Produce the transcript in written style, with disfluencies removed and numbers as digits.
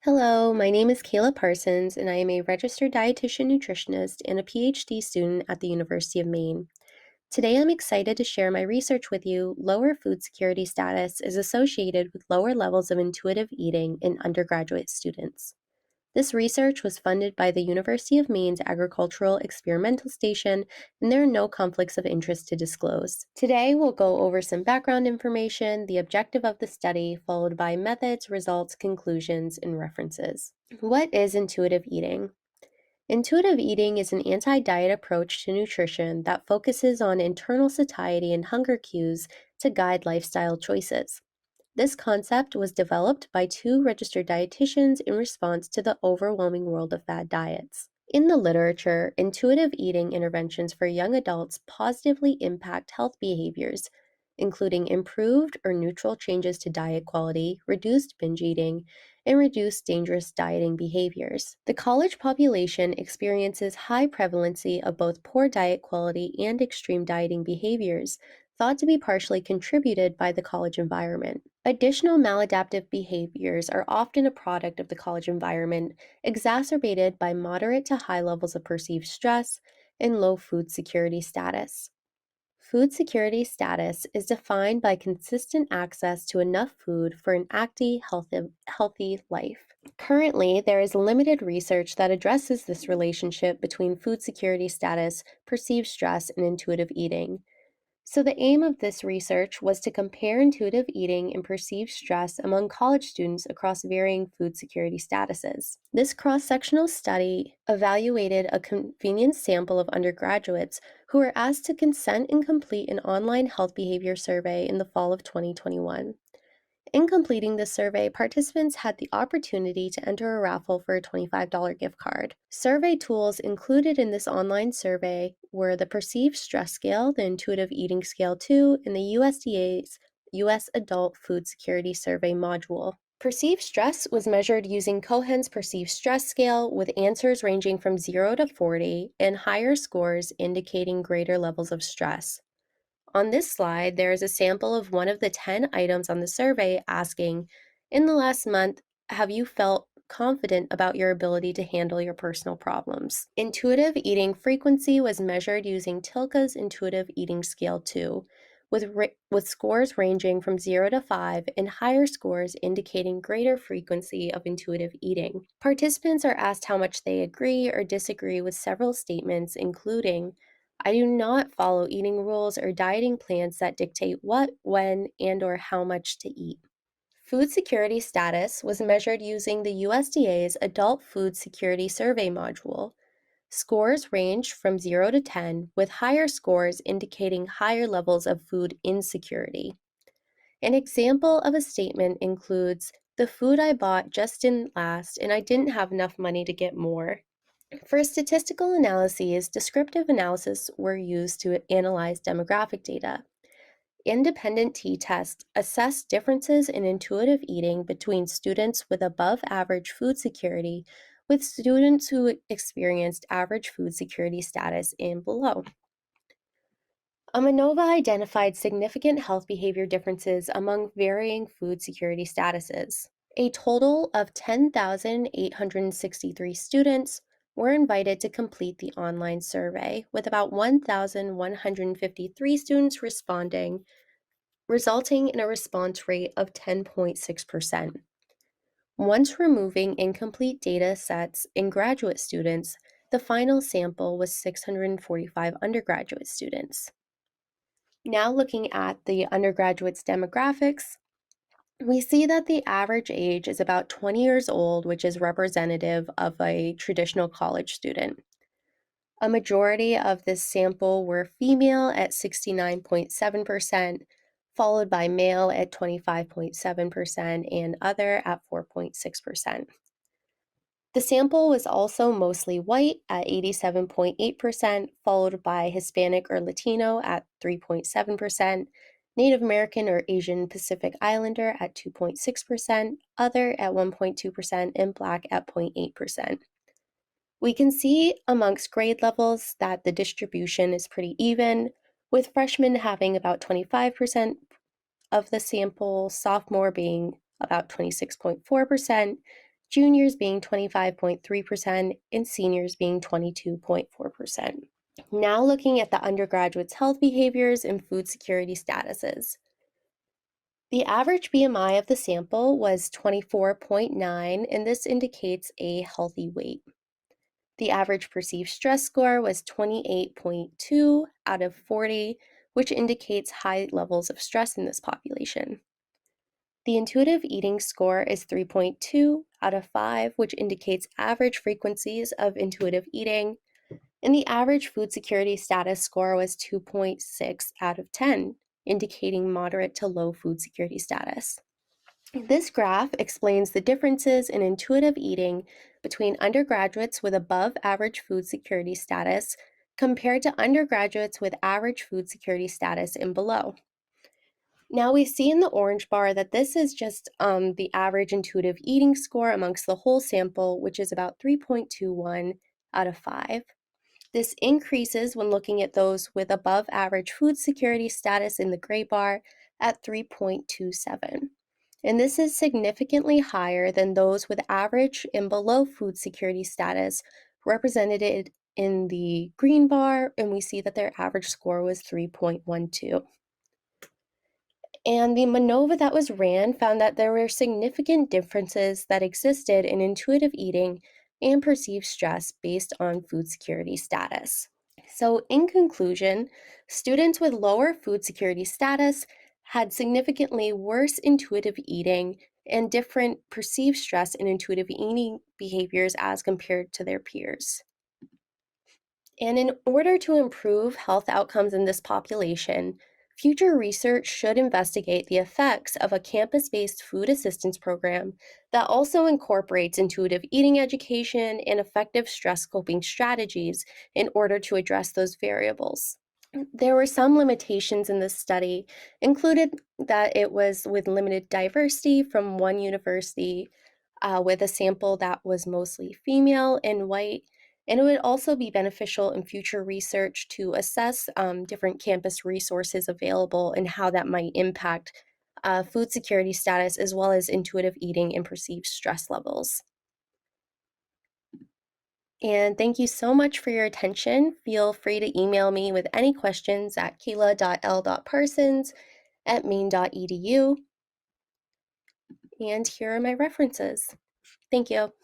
Hello, my name is Kayla Parsons, and I am a registered dietitian nutritionist and a PhD student at the University of Maine. Today, I'm excited to share my research with you. Lower food security status is associated with lower levels of intuitive eating in undergraduate students. This research was funded by the University of Maine's Agricultural Experimental Station, and there are no conflicts of interest to disclose. Today, we'll go over some background information, the objective of the study, followed by methods, results, conclusions, and references. What is intuitive eating? Intuitive eating is an anti-diet approach to nutrition that focuses on internal satiety and hunger cues to guide lifestyle choices. This concept was developed by two registered dietitians in response to the overwhelming world of fad diets. In the literature, intuitive eating interventions for young adults positively impact health behaviors, including improved or neutral changes to diet quality, reduced binge eating, and reduced dangerous dieting behaviors. The college population experiences high prevalency of both poor diet quality and extreme dieting behaviors, thought to be partially contributed by the college environment. Additional maladaptive behaviors are often a product of the college environment, exacerbated by moderate to high levels of perceived stress and low food security status. Food security status is defined by consistent access to enough food for an active, healthy life. Currently, there is limited research that addresses this relationship between food security status, perceived stress, and intuitive eating. So, the aim of this research was to compare intuitive eating and perceived stress among college students across varying food security statuses. This cross-sectional study evaluated a convenience sample of undergraduates who were asked to consent and complete an online health behavior survey in the fall of 2021. In completing the survey, participants had the opportunity to enter a raffle for a $25 gift card. Survey tools included in this online survey were the Perceived Stress Scale, the Intuitive Eating Scale 2, and the USDA's U.S. Adult Food Security Survey module. Perceived stress was measured using Cohen's Perceived Stress Scale with answers ranging from 0 to 40 and higher scores indicating greater levels of stress. On this slide, there is a sample of one of the 10 items on the survey asking, in the last month, have you felt confident about your ability to handle your personal problems? Intuitive eating frequency was measured using Tilka's Intuitive Eating Scale 2, with scores ranging from 0 to 5 and higher scores indicating greater frequency of intuitive eating. Participants are asked how much they agree or disagree with several statements, including, I do not follow eating rules or dieting plans that dictate what, when, and/or how much to eat. Food security status was measured using the USDA's Adult Food Security Survey module. Scores ranged from 0 to 10, with higher scores indicating higher levels of food insecurity. An example of a statement includes, the food I bought just didn't last and I didn't have enough money to get more. For statistical analyses, descriptive analysis were used to analyze demographic data. Independent t-tests assessed differences in intuitive eating between students with above average food security with students who experienced average food security status and below. Amanova identified significant health behavior differences among varying food security statuses. A total of 10,863 students were invited to complete the online survey, with about 1,153 students responding, resulting in a response rate of 10.6%. Once removing incomplete data sets in graduate students, the final sample was 645 undergraduate students. Now looking at the undergraduates' demographics, we see that the average age is about 20 years old, which is representative of a traditional college student. A majority of this sample were female at 69.7%, followed by male at 25.7%, and other at 4.6%. The sample was also mostly white at 87.8%, followed by Hispanic or Latino at 3.7%, Native American or Asian Pacific Islander at 2.6%, other at 1.2%, and Black at 0.8%. We can see amongst grade levels that the distribution is pretty even, with freshmen having about 25% of the sample, sophomore being about 26.4%, juniors being 25.3%, and seniors being 22.4%. Now looking at the undergraduates' health behaviors and food security statuses. The average BMI of the sample was 24.9, and this indicates a healthy weight. The average perceived stress score was 28.2 out of 40, which indicates high levels of stress in this population. The intuitive eating score is 3.2 out of 5, which indicates average frequencies of intuitive eating. And the average food security status score was 2.6 out of 10, indicating moderate to low food security status. This graph explains the differences in intuitive eating between undergraduates with above average food security status compared to undergraduates with average food security status and below. Now we see in the orange bar that this is just the average intuitive eating score amongst the whole sample, which is about 3.21 out of 5. This increases when looking at those with above average food security status in the gray bar at 3.27. And this is significantly higher than those with average and below food security status represented in the green bar, and we see that their average score was 3.12. And the MANOVA that was ran found that there were significant differences that existed in intuitive eating and perceived stress based on food security status. So, in conclusion, students with lower food security status had significantly worse intuitive eating and different perceived stress and intuitive eating behaviors as compared to their peers. And in order to improve health outcomes in this population, future research should investigate the effects of a campus-based food assistance program that also incorporates intuitive eating education and effective stress coping strategies in order to address those variables. There were some limitations in this study, included that it was with limited diversity from one university, with a sample that was mostly female and white, and it would also be beneficial in future research to assess different campus resources available and how that might impact food security status as well as intuitive eating and perceived stress levels. And thank you so much for your attention. Feel free to email me with any questions at kayla.l.parsons@maine.edu. And here are my references. Thank you.